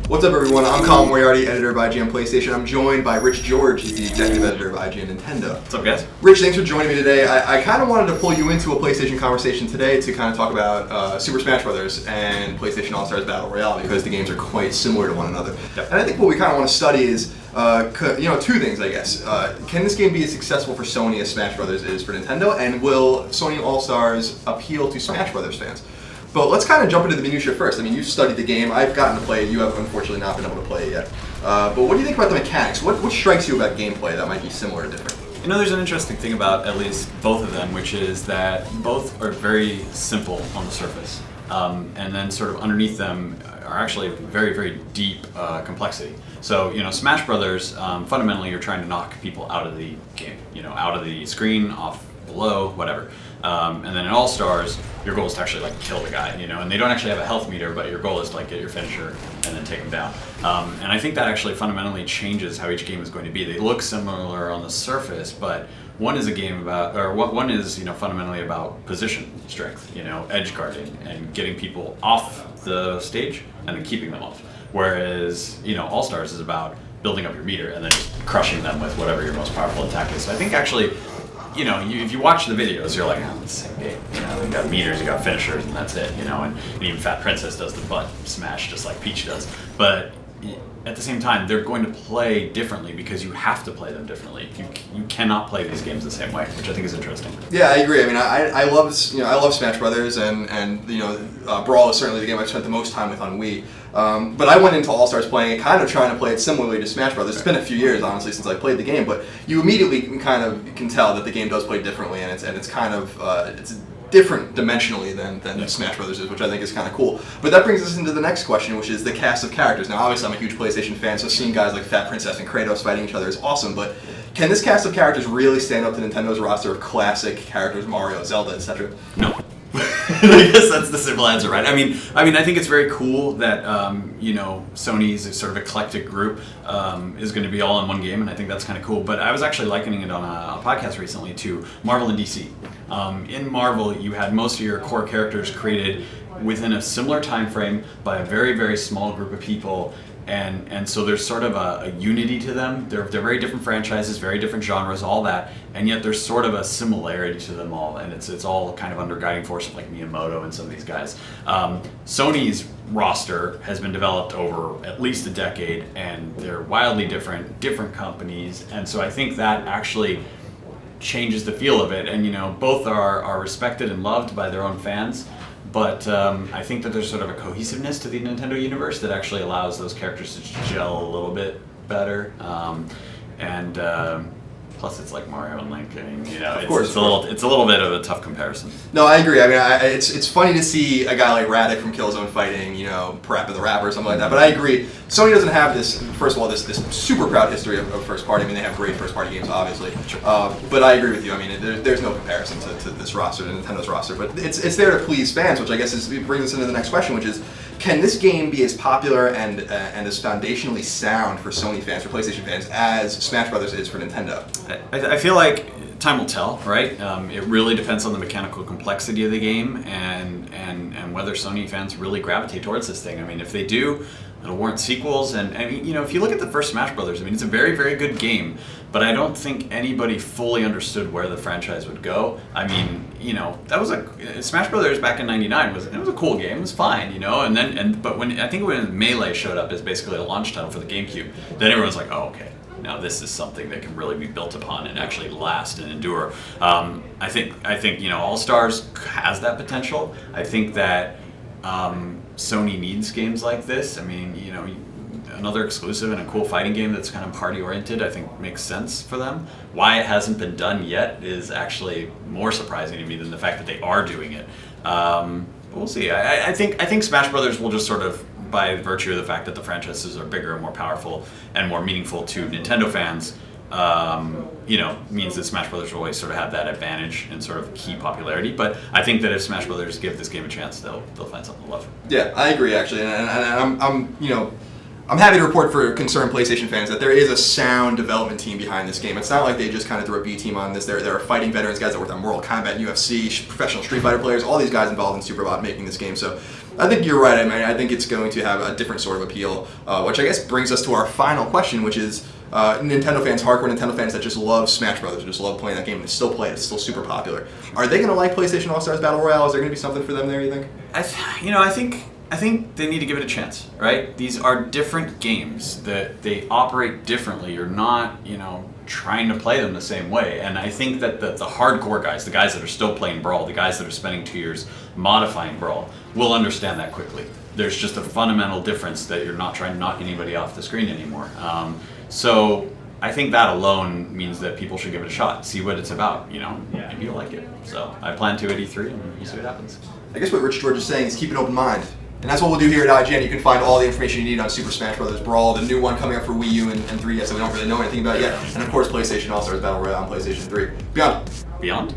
What's up, everyone? I'm Colin Moriarty, editor of IGN PlayStation. I'm joined by Rich George, he's the executive editor of IGN Nintendo. What's up, guys? Rich, thanks for joining me today. I kind of wanted to pull you into a PlayStation conversation today to kind of talk about Super Smash Bros. And PlayStation All-Stars Battle Royale because the games are quite similar to one another. Yep. And I think what we kind of want to study is, two things, I guess. Can this game be as successful for Sony as Smash Bros. Is for Nintendo? And will Sony All-Stars appeal to Smash Bros. Fans? But let's kind of jump into the minutia first. I mean, you've studied the game. I've gotten to play it. You have unfortunately not been able to play it yet. But what do you think about the mechanics? What strikes you about gameplay that might be similar or different? You know, there's an interesting thing about at least both of them, which is that both are very simple on the surface. And then sort of underneath them are actually very, very deep complexity. So, you know, Smash Brothers, fundamentally you're trying to knock people out of the game, you know, out of the screen, off below, whatever. And then in All-Stars, your goal is to actually like kill the guy, you know, and they don't actually have a health meter, but your goal is to like get your finisher and then take him down. And I think that actually fundamentally changes how each game is going to be. They look similar on the surface, but one is a game about, or one is, you know, fundamentally about position strength, you know, edge guarding and getting people off the stage and then keeping them off. Whereas, you know, All-Stars is about building up your meter and then just crushing them with whatever your most powerful attack is. So I think actually, you know, if you watch the videos, you're like, oh, it's the same game. You know, you got meters, you got finishers, and that's it. You know, and even Fat Princess does the butt smash just like Peach does. But at the same time, they're going to play differently because you have to play them differently. You cannot play these games the same way, which I think is interesting. Yeah, I agree. I mean, I love Smash Brothers, and you know, Brawl is certainly the game I've spent the most time with on Wii. But I went into All-Stars playing it, kind of trying to play it similarly to Smash Brothers. It's been a few years, honestly, since I played the game, but you immediately can tell that the game does play differently, and it's kind of it's different dimensionally than Smash Brothers is, which I think is kind of cool. But that brings us into the next question, which is the cast of characters. Now, obviously, I'm a huge PlayStation fan, so seeing guys like Fat Princess and Kratos fighting each other is awesome, but can this cast of characters really stand up to Nintendo's roster of classic characters, Mario, Zelda, etc.? No. I guess that's the simple answer, right? I mean, I think it's very cool that you know, Sony's sort of eclectic group is going to be all in one game, and I think that's kind of cool. But I was actually likening it on a podcast recently to Marvel and DC. In Marvel, you had most of your core characters created within a similar time frame by a very, very small group of people. And so there's sort of a unity to them. They're very different franchises, very different genres, all that, and yet there's sort of a similarity to them all, and it's all kind of under guiding force of like Miyamoto and some of these guys. Sony's roster has been developed over at least a decade, and they're wildly different companies, and so I think that actually changes the feel of it. And you know, both are respected and loved by their own fans. But I think that there's sort of a cohesiveness to the Nintendo universe that actually allows those characters to gel a little bit better. Plus, it's like Mario and Link. I mean, you know, it's a little bit of a tough comparison. No, I agree. I mean, it's funny to see a guy like Radek from Killzone fighting, you know, Parappa the Rapper or something like that. But I agree. Sony doesn't have this. First of all, this super proud history of first party. I mean, they have great first party games, obviously. Sure. But I agree with you. I mean, there's no comparison to this roster, to Nintendo's roster. But it's there to please fans, which I guess brings us into the next question, which is, can this game be as popular and as foundationally sound for Sony fans, for PlayStation fans, as Smash Brothers is for Nintendo? I feel like time will tell, right? It really depends on the mechanical complexity of the game and whether Sony fans really gravitate towards this thing. I mean, if they do, it'll warrant sequels. And I mean, you know, if you look at the first Smash Brothers, I mean, it's a very, very good game, but I don't think anybody fully understood where the franchise would go. I mean, you know, that was Smash Brothers back in '99 was a cool game. It was fine, you know. But when Melee showed up as basically a launch title for the GameCube, then everyone's like, oh, okay. Now this is something that can really be built upon and actually last and endure. I think you know, All-Stars has that potential. I think that Sony needs games like this. I mean, you know, another exclusive and a cool fighting game that's kind of party oriented, I think makes sense for them. Why it hasn't been done yet is actually more surprising to me than the fact that they are doing it. We'll see. I think Smash Brothers will just sort of, by virtue of the fact that the franchises are bigger and more powerful and more meaningful to Nintendo fans, you know, means that Smash Brothers will always sort of have that advantage and sort of key popularity. But I think that if Smash Brothers give this game a chance, they'll find something to love. Yeah, I agree actually, and I'm happy to report for concerned PlayStation fans that there is a sound development team behind this game. It's not like they just kind of threw a B team on this. There are fighting veterans, guys that worked on Mortal Kombat, UFC, professional Street Fighter players, all these guys involved in Superbot making this game. So I think you're right. I mean, I think it's going to have a different sort of appeal, which I guess brings us to our final question, which is Nintendo fans, hardcore Nintendo fans that just love Smash Brothers, just love playing that game, and still play it. It's still super popular. Are they going to like PlayStation All Stars Battle Royale? Is there going to be something for them there, you think? I think they need to give it a chance, right? These are different games that they operate differently. You're not, trying to play them the same way. And I think that the hardcore guys, the guys that are still playing Brawl, the guys that are spending 2 years modifying Brawl, will understand that quickly. There's just a fundamental difference that you're not trying to knock anybody off the screen anymore. So I think that alone means that people should give it a shot, see what it's about. Maybe you'll like it. So I plan to at E3, and we'll see what happens. I guess what Rich George is saying is keep an open mind. And that's what we'll do here at IGN. You can find all the information you need on Super Smash Bros. Brawl, the new one coming up for Wii U and 3DS that we don't really know anything about yet, and of course PlayStation All Stars Battle Royale on PlayStation 3. Beyond.